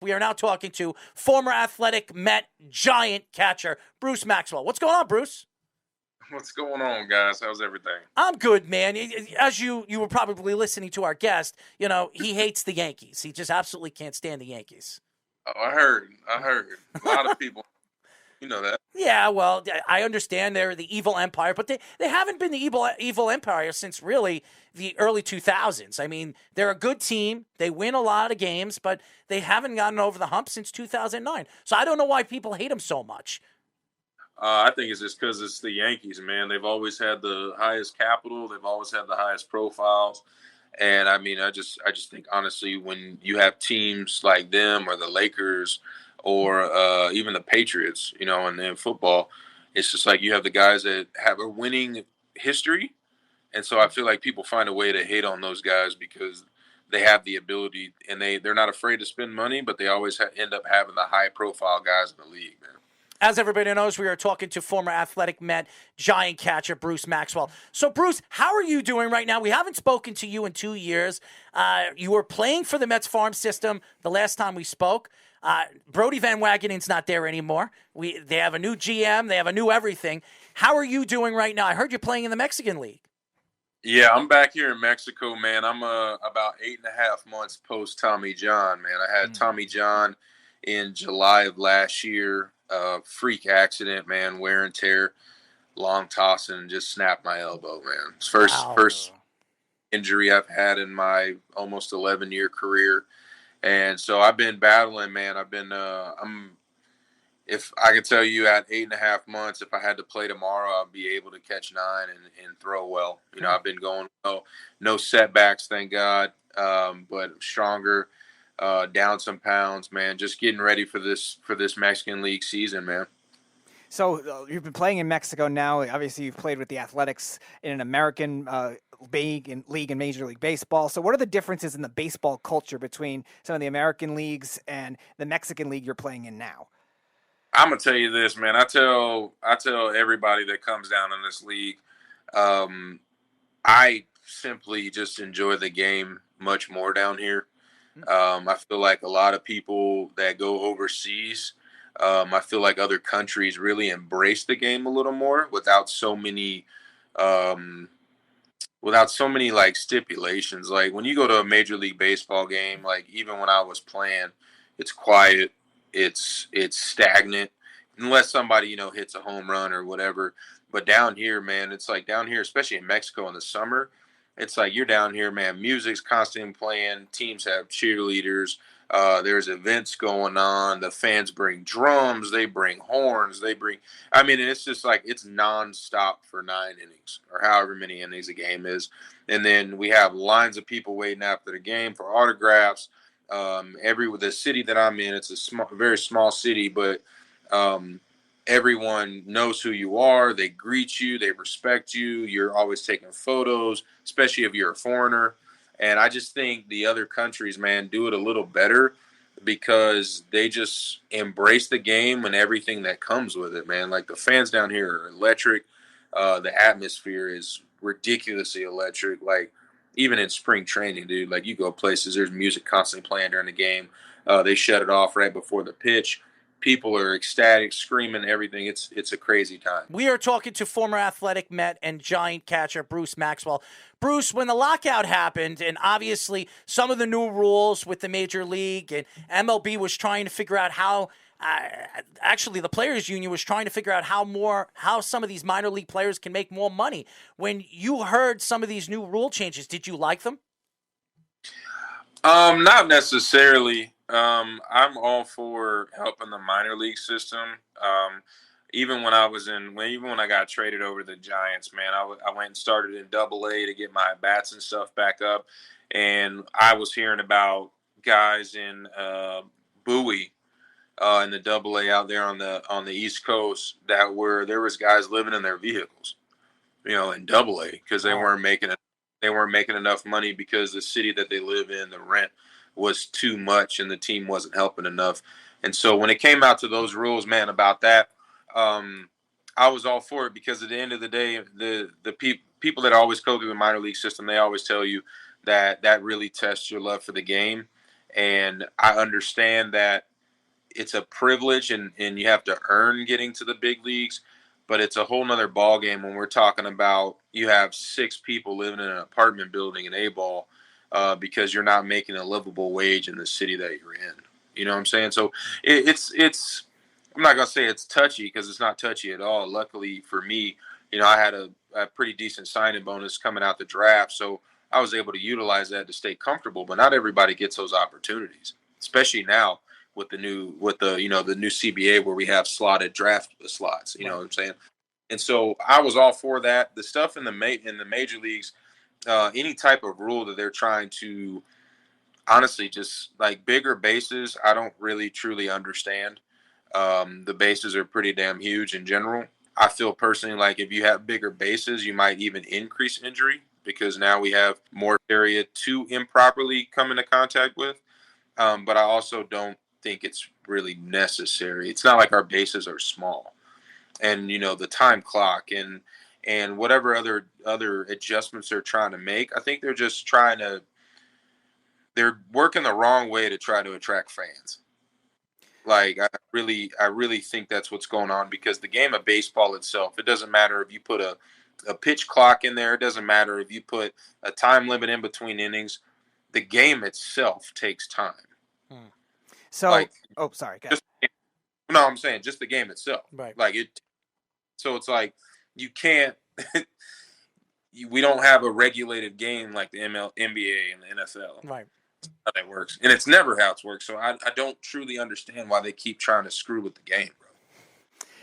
We are now talking to former Athletic Met Giant catcher Bruce Maxwell. What's going on, Bruce? What's going on, guys? How's everything? I'm good, man. As you were probably listening to our guest, he hates the Yankees. He just absolutely can't stand the Yankees. Oh, I heard. A lot of people, you know that. Yeah, well, I understand they're the evil empire, but they haven't been the evil empire since really the early 2000s. I mean, they're a good team. They win a lot of games, but they haven't gotten over the hump since 2009. So I don't know why people hate them so much. I think it's just because it's the Yankees, man. They've always had the highest capital. They've always had the highest profiles. And I mean, I just think honestly, when you have teams like them or the Lakers or even the Patriots, and then football, it's just like you have the guys that have a winning history. And so I feel like people find a way to hate on those guys because they have the ability and they're not afraid to spend money, but they always end up having the high profile guys in the league, man. As everybody knows, we are talking to former Athletic Met Giant catcher Bruce Maxwell. So, Bruce, how are you doing right now? We haven't spoken to you in 2 years. You were playing for the Mets farm system the last time we spoke. Brody Van Wagenen's not there anymore. They have a new GM. They have a new everything. How are you doing right now? I heard you're playing in the Mexican League. Yeah, I'm back here in Mexico, man. I'm about 8.5 months post Tommy John, man. I had Tommy John in July of last year. Freak accident, man, wear and tear, long tossing, and just snapped my elbow, man. It's first injury I've had in my almost 11-year career, and so I've been battling, man. If I could tell you at 8.5 months, if I had to play tomorrow, I'd be able to catch nine and throw well. I've been going well, no setbacks, thank God, but stronger. Down some pounds, man. Just getting ready for this Mexican League season, man. So you've been playing in Mexico now. Obviously, you've played with the Athletics in an American league in Major League Baseball. So what are the differences in the baseball culture between some of the American leagues and the Mexican league you're playing in now? I'm gonna tell you this, man. I tell everybody that comes down in this league, I simply just enjoy the game much more down here. I feel like a lot of people that go overseas, I feel like other countries really embrace the game a little more um, without so many like stipulations. Like when you go to a Major League Baseball game, like even when I was playing, it's quiet, it's stagnant, unless somebody hits a home run or whatever. But down here, man, it's like down here, especially in Mexico in the summer. It's like you're down here, man. Music's constantly playing. Teams have cheerleaders. There's events going on. The fans bring drums. They bring horns. I mean, it's just like it's nonstop for 9 innings or however many innings a game is. And then we have lines of people waiting after the game for autographs. The city that I'm in, it's a very small city, but everyone knows who you are. They greet you. They respect you. You're always taking photos, especially if you're a foreigner. And I just think the other countries, man, do it a little better because they just embrace the game and everything that comes with it, man. Like the fans down here are electric. The atmosphere is ridiculously electric. Like even in spring training, dude, like you go places, there's music constantly playing during the game. They shut it off right before the pitch. People are ecstatic, screaming, everything. It's a crazy time. We are talking to former Athletic Met and Giant catcher Bruce Maxwell. Bruce, when the lockout happened, and obviously some of the new rules with the Major League and MLB was trying to figure out how, actually the Players Union was trying to figure out how some of these minor league players can make more money. When you heard some of these new rule changes, did you like them? Not necessarily. I'm all for helping the minor league system. Even when I got traded over to the Giants, man, I went and started in Double-A to get my bats and stuff back up, and I was hearing about guys in Bowie in the Double-A out there on the East Coast there was guys living in their vehicles, in Double-A because they weren't making enough money because the city that they live in, the rent was too much and the team wasn't helping enough. And so when it came out to those rules, man, about that, I was all for it because at the end of the day, the people that always go through the minor league system, they always tell you that really tests your love for the game. And I understand that it's a privilege and you have to earn getting to the big leagues, but it's a whole nother ball game when we're talking about you have 6 people living in an apartment building in A-ball because you're not making a livable wage in the city that you're in. You know what I'm saying? So it's I'm not gonna say it's touchy because it's not touchy at all. Luckily for me, I had a pretty decent signing bonus coming out the draft, so I was able to utilize that to stay comfortable. But not everybody gets those opportunities, especially now with the new CBA where we have slotted draft slots. You know what I'm saying? And so I was all for that. The stuff in the major leagues, any type of rule that they're trying to honestly just like bigger bases, I don't really truly understand. The bases are pretty damn huge in general. I feel personally like if you have bigger bases, you might even increase injury because now we have more area to improperly come into contact with. But I also don't think it's really necessary. It's not like our bases are small, and the time clock and whatever other adjustments they're trying to make. I think they're working the wrong way to try to attract fans. Like I really think that's what's going on because the game of baseball itself, it doesn't matter if you put a pitch clock in there. It doesn't matter if you put a time limit in between innings. The game itself takes time. So, Like, sorry, go just, no, I'm saying just the game itself. Right. Like it. So it's like you can't. We don't have a regulated game like the NBA and the NFL. Right. How that works, and it's never how it's worked. So I don't truly understand why they keep trying to screw with the game, bro.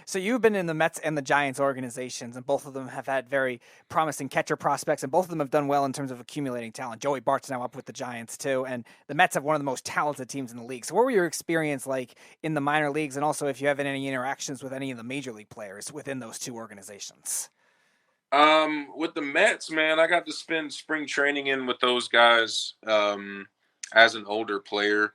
So you've been in the Mets and the Giants organizations, and both of them have had very promising catcher prospects, and both of them have done well in terms of accumulating talent. Joey Bart's now up with the Giants too, and the Mets have one of the most talented teams in the league. So what were your experience like in the minor leagues, and also if you have any interactions with any of the major league players within those two organizations? With the Mets, man, I got to spend spring training in with those guys as an older player,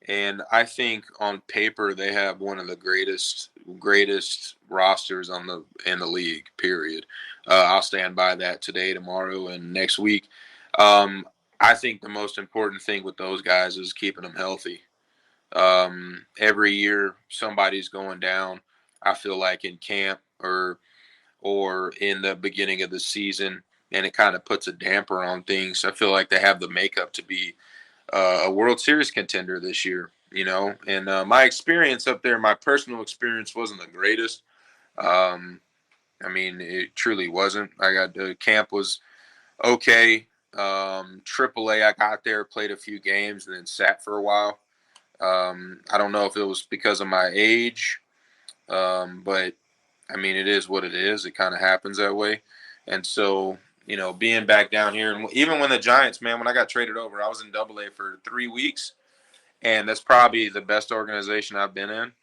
and I think on paper they have one of the greatest rosters in the league. Period. I'll stand by that today, tomorrow, and next week. I think the most important thing with those guys is keeping them healthy. Every year somebody's going down. I feel like in camp or in the beginning of the season, and it kind of puts a damper on things. I feel like they have the makeup to be a World Series contender this year, And my experience up there, my personal experience wasn't the greatest. I mean, it truly wasn't. I got the camp was okay. AAA, I got there, played a few games, and then sat for a while. I don't know if it was because of my age, but I mean, it is what it is. It kind of happens that way. And so, being back down here, and even when the Giants, man, when I got traded over, I was in AA for 3 weeks. And that's probably the best organization I've been in,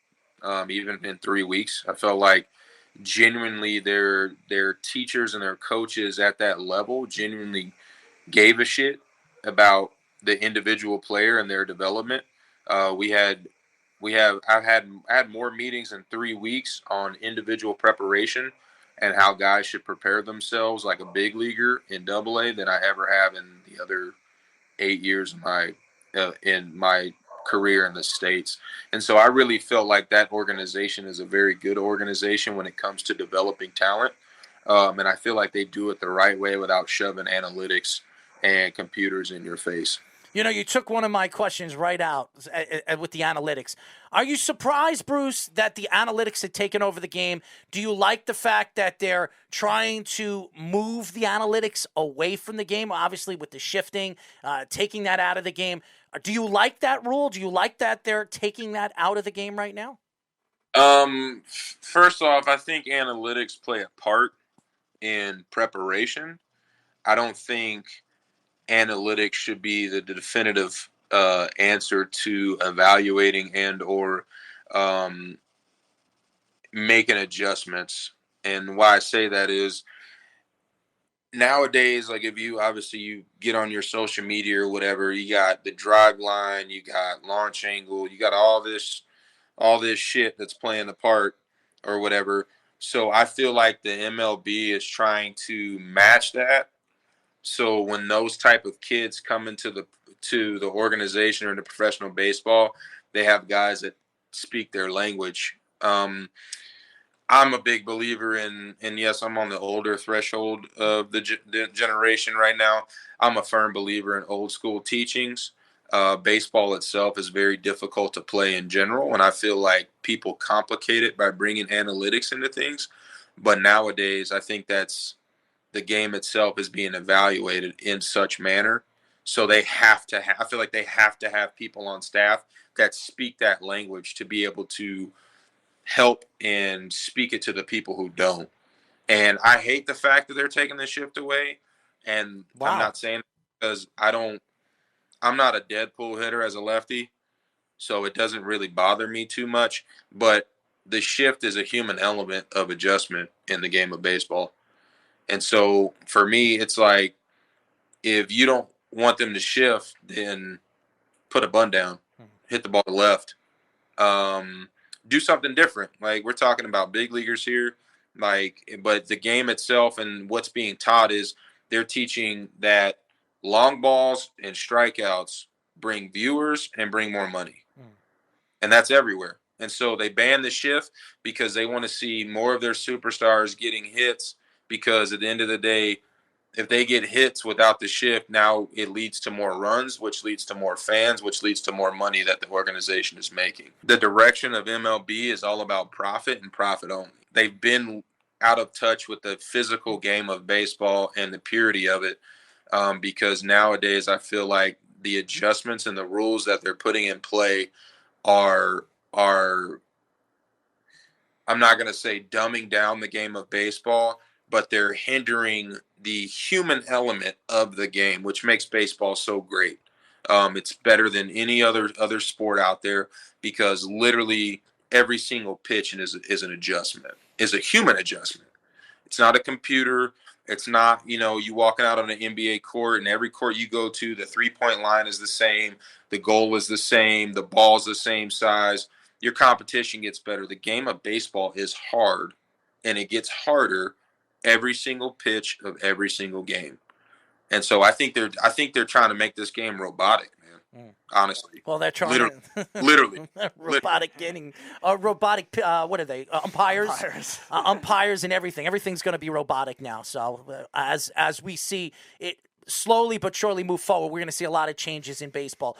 even in 3 weeks. I felt like genuinely their teachers and their coaches at that level genuinely gave a shit about the individual player and their development. We had I've had more meetings in 3 weeks on individual preparation and how guys should prepare themselves like a big leaguer in AA than I ever have in the other 8 years of my career in the States. And so I really felt like that organization is a very good organization when it comes to developing talent. And I feel like they do it the right way without shoving analytics and computers in your face. You took one of my questions right out with the analytics. Are you surprised, Bruce, that the analytics had taken over the game? Do you like the fact that they're trying to move the analytics away from the game, obviously with the shifting, taking that out of the game? Do you like that rule? Do you like that they're taking that out of the game right now? First off, I think analytics play a part in preparation. I don't think analytics should be the definitive answer to evaluating and or making adjustments. And why I say that is nowadays, like if you get on your social media or whatever, you got the drive line, you got launch angle, you got all this shit that's playing a part or whatever. So I feel like the MLB is trying to match that. So when those type of kids come into the organization or into professional baseball, they have guys that speak their language. I'm a big believer and yes, I'm on the older threshold of the generation right now. I'm a firm believer in old school teachings. Baseball itself is very difficult to play in general, and I feel like people complicate it by bringing analytics into things. But nowadays, I think that's the game itself is being evaluated in such manner. So they have to have, I feel like they have to have people on staff that speak that language to be able to help and speak it to the people who don't. And I hate the fact that they're taking the shift away. And I'm Wow. not saying because I'm not a Deadpool hitter as a lefty, so it doesn't really bother me too much. But the shift is a human element of adjustment in the game of baseball. And so for me, it's like if you don't want them to shift, then put a bun down, hit the ball left, do something different. Like we're talking about big leaguers here, but the game itself and what's being taught is they're teaching that long balls and strikeouts bring viewers and bring more money, and that's everywhere. And so they ban the shift because they want to see more of their superstars getting hits. Because at the end of the day, if they get hits without the shift, now it leads to more runs, which leads to more fans, which leads to more money that the organization is making. The direction of MLB is all about profit and profit only. They've been out of touch with the physical game of baseball and the purity of it, because nowadays I feel like the adjustments and the rules that they're putting in play are I'm not going to say dumbing down the game of baseball, but they're hindering the human element of the game, which makes baseball so great. It's better than any other sport out there because literally every single pitch is an adjustment, is a human adjustment. It's not a computer. It's not, you walking out on an NBA court and every court you go to, the 3-point line is the same. The goal is the same. The ball's the same size. Your competition gets better. The game of baseball is hard, and it gets harder every single pitch of every single game. And so I think they're trying to make this game robotic, man. Honestly. Well, they're trying literally. robotic getting robotic. What are they? Umpires, umpires, and everything. Everything's going to be robotic now. So as we see it slowly but surely move forward, we're going to see a lot of changes in baseball.